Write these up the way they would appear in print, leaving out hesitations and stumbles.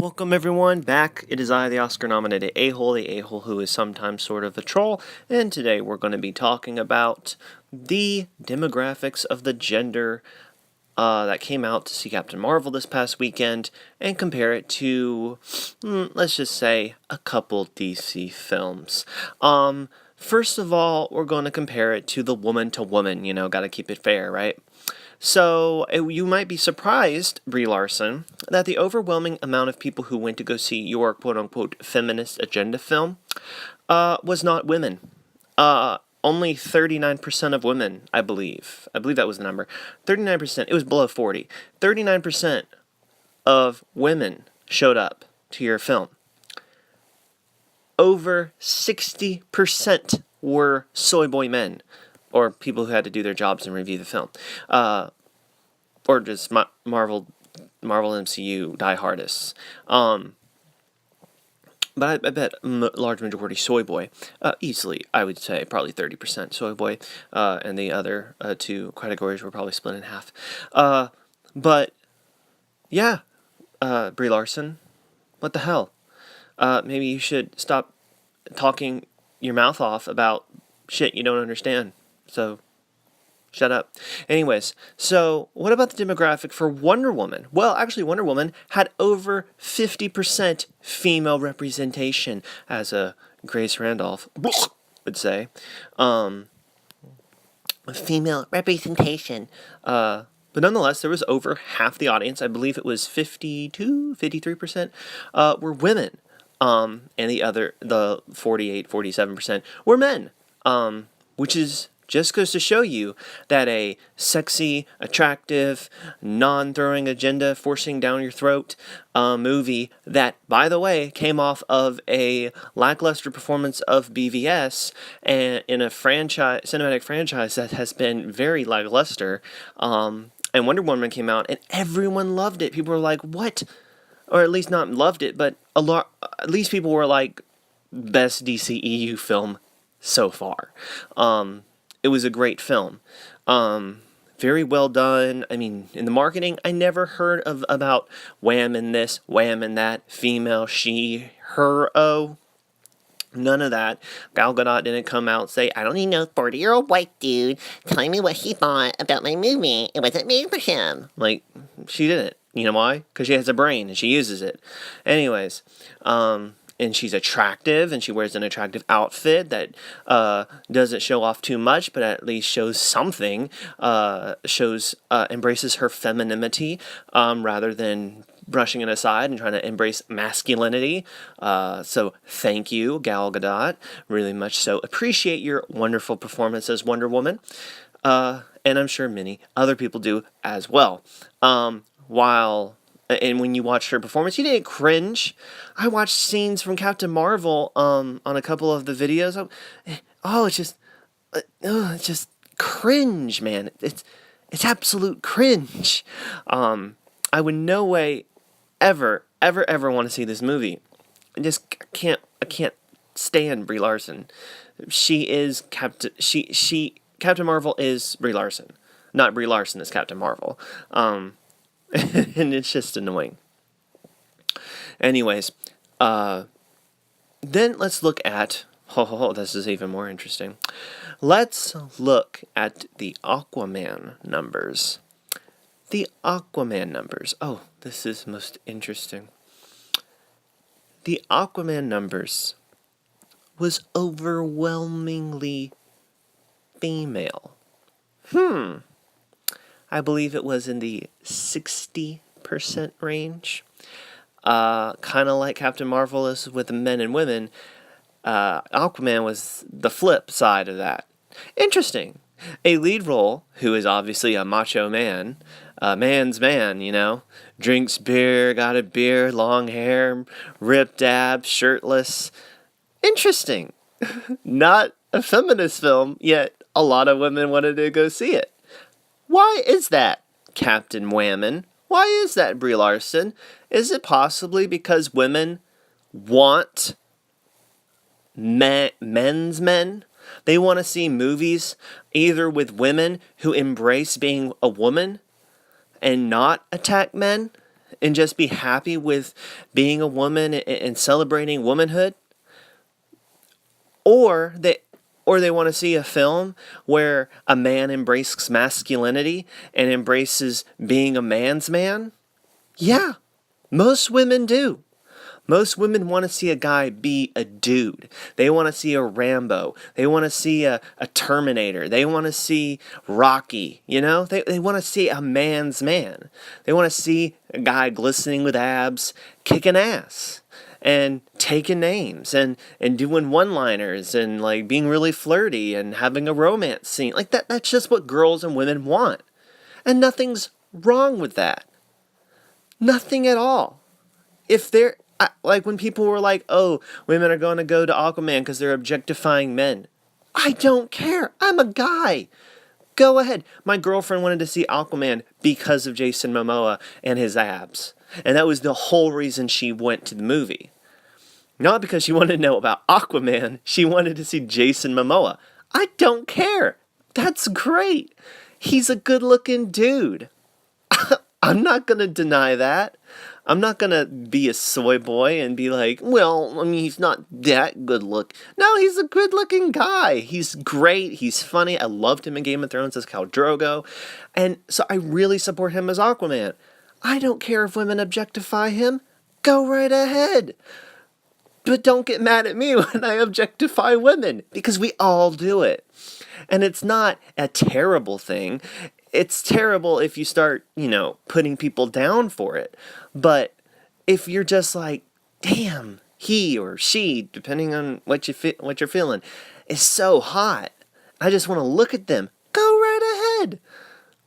Welcome everyone back. It is I, the Oscar-nominated a-hole, the a-hole who is sometimes sort of a troll, and today we're going to be talking about the demographics of the gender that came out to see Captain Marvel this past weekend, and compare it to, let's just say, a couple DC films. First of all, we're going to compare it to the woman to woman, gotta keep it fair, right? So, you might be surprised, Brie Larson, that the overwhelming amount of people who went to go see your quote-unquote feminist agenda film was not women. Only 39% of women, I believe that was the number. 39%, it was below 40. 39% of women showed up to your film. Over 60% were soy boy men, or people who had to do their jobs and review the film, or just Marvel MCU diehardists. But I bet large majority soy boy, easily, I would say probably 30% soy boy, and the other two categories were probably split in half. But yeah, Brie Larson, what the hell? Maybe you should stop talking your mouth off about shit you don't understand. So, shut up. Anyways, so what about the demographic for Wonder Woman? Well, actually, Wonder Woman had over 50% female representation, as Grace Randolph would say. Female representation. But nonetheless, there was over half the audience, I believe it was 53%, were women. And the 47% were men. Which just goes to show you that a sexy, attractive, non-throwing agenda forcing down your throat movie that, by the way, came off of a lackluster performance of BVS and in a cinematic franchise that has been very lackluster, and Wonder Woman came out and everyone loved it. People were like, what? Or at least not loved it, but at least people were like, best DCEU film so far. It was a great film. Very well done. I mean, in the marketing, I never heard about wham in this, wham in that, female, she, her, oh. None of that. Gal Gadot didn't come out and say, I don't need no 40-year-old white dude telling me what he thought about my movie. It wasn't made for him. Like, she didn't. You know why? Because she has a brain and she uses it. Anyways, and she's attractive, and she wears an attractive outfit that doesn't show off too much, but at least shows something, embraces her femininity, rather than brushing it aside and trying to embrace masculinity. So thank you, Gal Gadot, really much so. Appreciate your wonderful performance as Wonder Woman, and I'm sure many other people do as well. And when you watched her performance, you didn't cringe. I watched scenes from Captain Marvel on a couple of the videos. It's just cringe, man. It's absolute cringe. I would no way ever want to see this movie. I can't stand Brie Larson. She is Captain Marvel is Brie Larson, not Brie Larson is Captain Marvel. And it's just annoying. Anyways, then let's look at, this is even more interesting. Let's look at the Aquaman numbers. The Aquaman numbers. Oh, this is most interesting. The Aquaman numbers was overwhelmingly female. I believe it was in the 60% range. Kind of like Captain Marvel is with men and women. Aquaman was the flip side of that. Interesting. A lead role, who is obviously a macho man, a man's man, drinks beer, got a beard, long hair, ripped abs, shirtless. Interesting. Not a feminist film, yet a lot of women wanted to go see it. Why is that, Captain Whammon? Why is that, Brie Larson? Is it possibly because women want men's men? They want to see movies either with women who embrace being a woman and not attack men and just be happy with being a woman and celebrating womanhood, or they want to see a film where a man embraces masculinity and embraces being a man's man. Yeah, most women do. Most women want to see a guy be a dude. They want to see a Rambo. They want to see a Terminator. They want to see Rocky. They want to see a man's man. They want to see a guy glistening with abs, kicking ass, and taking names, and doing one-liners, and like being really flirty and having a romance scene. Like that's just what girls and women want. And nothing's wrong with that. Nothing at all. If they're like when people were like, oh, women are going to go to Aquaman because they're objectifying men. I don't care. I'm a guy. Go ahead. My girlfriend wanted to see Aquaman because of Jason Momoa and his abs. And that was the whole reason she went to the movie. Not because she wanted to know about Aquaman. She wanted to see Jason Momoa. I don't care. That's great. He's a good-looking dude. I'm not going to deny that. I'm not going to be a soy boy and be like, well, I mean, he's not that good look. No, he's a good looking guy. He's great. He's funny. I loved him in Game of Thrones as Khal Drogo. And so I really support him as Aquaman. I don't care if women objectify him. Go right ahead. But don't get mad at me when I objectify women, because we all do it. And it's not a terrible thing. It's terrible if you start, putting people down for it. But if you're just like, damn, he or she, depending on what you're feeling, is so hot, I just want to look at them. Go right ahead.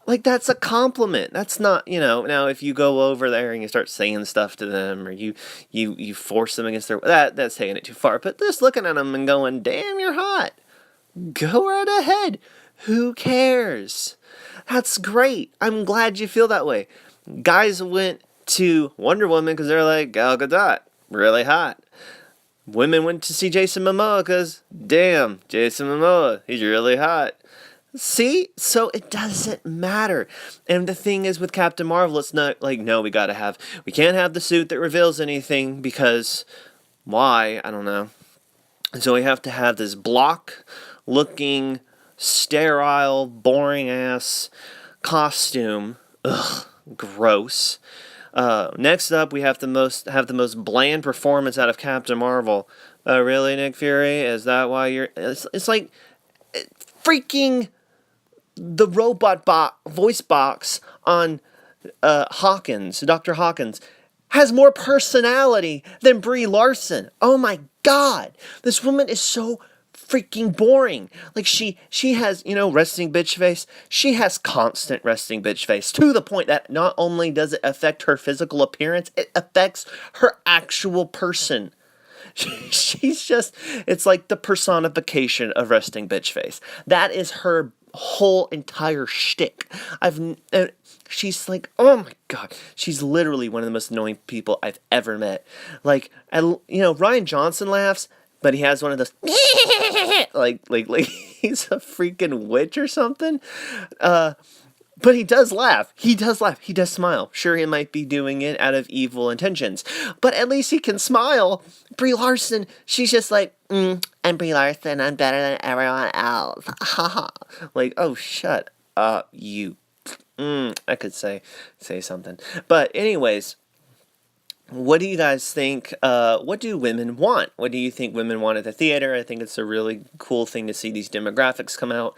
Like, that's a compliment. That's not, now if you go over there and you start saying stuff to them, or you force them against that's taking it too far. But just looking at them and going, damn, you're hot. Go right ahead. Who cares? That's great. I'm glad you feel that way. Guys went to Wonder Woman because they're like, Gal Gadot, really hot. Women went to see Jason Momoa because, damn, Jason Momoa, he's really hot. See? So it doesn't matter. And the thing is with Captain Marvel, it's not like, no, we can't have the suit that reveals anything because why? I don't know. So we have to have this block-looking, sterile, boring-ass costume. Ugh, gross. Next up, we have the most bland performance out of Captain Marvel. Really, Nick Fury? Is that why you're... It's like freaking the robot voice box on Hawkins, Dr. Hawkins, has more personality than Brie Larson. Oh my God. This woman is so freaking boring. Like she has, resting bitch face. She has constant resting bitch face to the point that not only does it affect her physical appearance, it affects her actual person. It's like the personification of resting bitch face. That is her whole entire shtick. She's like, oh my God, she's literally one of the most annoying people I've ever met. Like, Ryan Johnson laughs, but he has one of those, like he's a freaking witch or something. But he does laugh. He does smile. Sure, he might be doing it out of evil intentions, but at least he can smile. Brie Larson, she's just like, I'm Brie Larson. I'm better than everyone else. Like, oh, shut up, you. I could say something. But anyways, what do you guys think? What do women want? What do you think women want at the theater? I think it's a really cool thing to see these demographics come out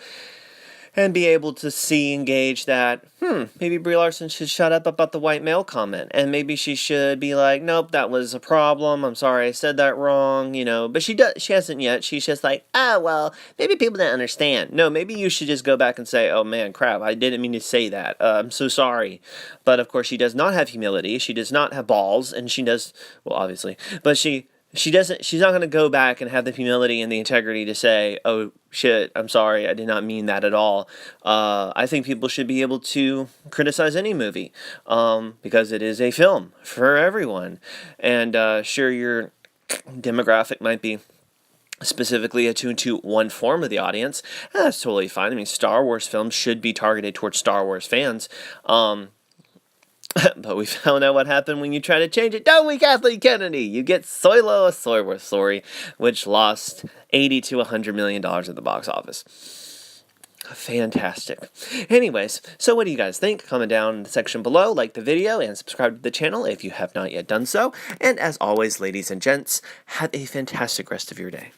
and be able to engage that, maybe Brie Larson should shut up about the white male comment. And maybe she should be like, nope, that was a problem. I'm sorry I said that wrong, But she hasn't yet. She's just like, oh, well, maybe people didn't understand. No, maybe you should just go back and say, oh, man, crap, I didn't mean to say that. I'm so sorry. But, of course, she does not have humility. She does not have balls. And she does, well, obviously. But she's not going to go back and have the humility and the integrity to say, oh, shit, I'm sorry, I did not mean that at all. I think people should be able to criticize any movie because it is a film for everyone. And sure, your demographic might be specifically attuned to one form of the audience. And that's totally fine. I mean, Star Wars films should be targeted towards Star Wars fans. But we found out what happened when you try to change it, don't we, Kathleen Kennedy? You get Soilo a Story, which lost $80 to $100 million at the box office. Fantastic. Anyways, so what do you guys think? Comment down in the section below, like the video, and subscribe to the channel if you have not yet done so. And as always, ladies and gents, have a fantastic rest of your day.